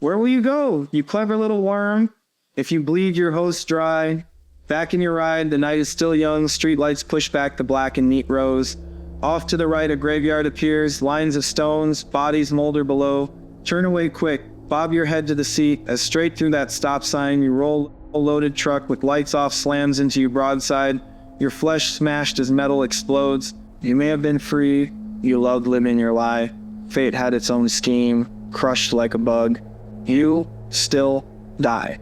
Where will you go, you clever little worm? If you bleed your host dry, back in your ride, the night is still young, streetlights push back the black in neat rows. Off to the right, a graveyard appears, lines of stones, bodies molder below. Turn away quick, bob your head to the seat, as straight through that stop sign you roll a loaded truck with lights off slams into you broadside. Your flesh smashed as metal explodes. You may have been free, you loved living your lie. Fate had its own scheme, crushed like a bug. You still die.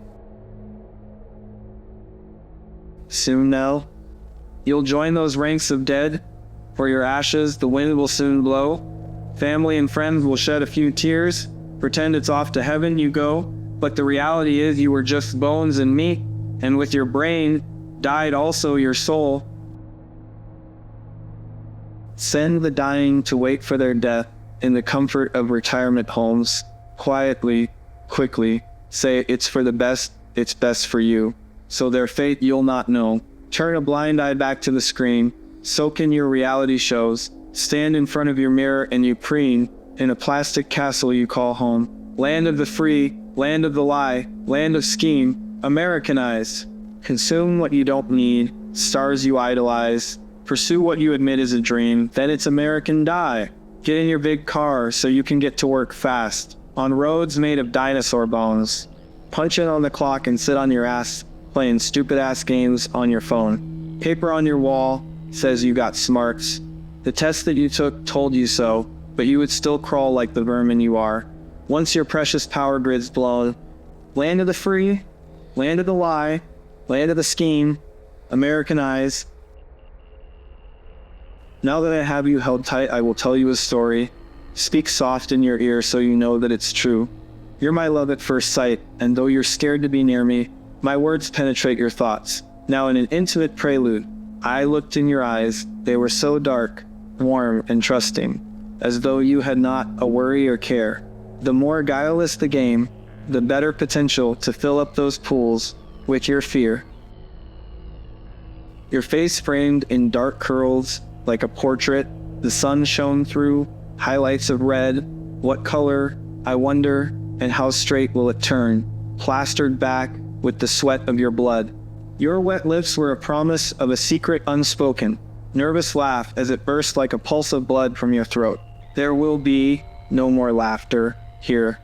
Soon now, you'll join those ranks of dead. For your ashes, the wind will soon blow. Family and friends will shed a few tears. Pretend it's off to heaven you go. But the reality is you were just bones and meat. And with your brain, died also your soul. Send the dying to wait for their death in the comfort of retirement homes. Quietly, quickly, say it's for the best, it's best for you. So their fate you'll not know. Turn a blind eye back to the screen. Soak in your reality shows. Stand in front of your mirror and you preen in a plastic castle you call home. Land of the free, land of the lie, land of scheme, Americanized. Consume what you don't need, stars you idolize. Pursue what you admit is a dream, then it's American die. Get in your big car so you can get to work fast. On roads made of dinosaur bones. Punch in on the clock and sit on your ass, playing stupid-ass games on your phone. Paper on your wall says you got smarts. The test that you took told you so, but you would still crawl like the vermin you are. Once your precious power grid's blown. Land of the free, land of the lie, land of the scheme, Americanize. Now that I have you held tight, I will tell you a story. Speak soft in your ear so you know that it's true. You're my love at first sight, and though you're scared to be near me, my words penetrate your thoughts. Now in an intimate prelude, I looked in your eyes. They were so dark, warm, and trusting, as though you had not a worry or care. The more guileless the game, the better potential to fill up those pools with your fear. Your face framed in dark curls like a portrait, the sun shone through, highlights of red. What color, I wonder, and how straight will it turn? Plastered back with the sweat of your blood. Your wet lips were a promise of a secret unspoken. Nervous laugh as it burst like a pulse of blood from your throat. There will be no more laughter here.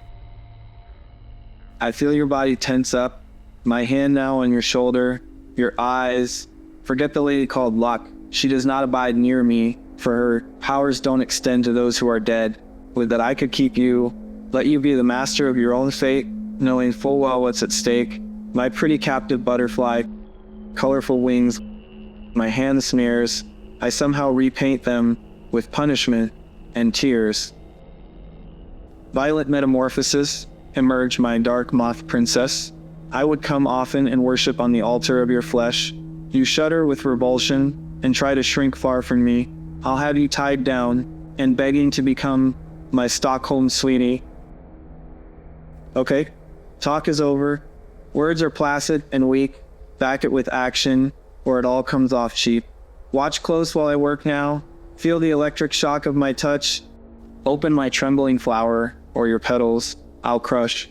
I feel your body tense up, my hand now on your shoulder, your eyes. Forget the lady called Luck. She does not abide near me, for her powers don't extend to those who are dead. Would that I could keep you, let you be the master of your own fate, knowing full well what's at stake. My pretty captive butterfly, colorful wings, my hand smears, I somehow repaint them with punishment and tears. Violent metamorphosis, emerge my dark moth princess. I would come often and worship on the altar of your flesh. You shudder with revulsion and try to shrink far from me. I'll have you tied down and begging to become my Stockholm sweetie. Okay, talk is over. Words are placid and weak. Back it with action, or it all comes off cheap. Watch close while I work now. Feel the electric shock of my touch. Open my trembling flower, or your petals I'll crush.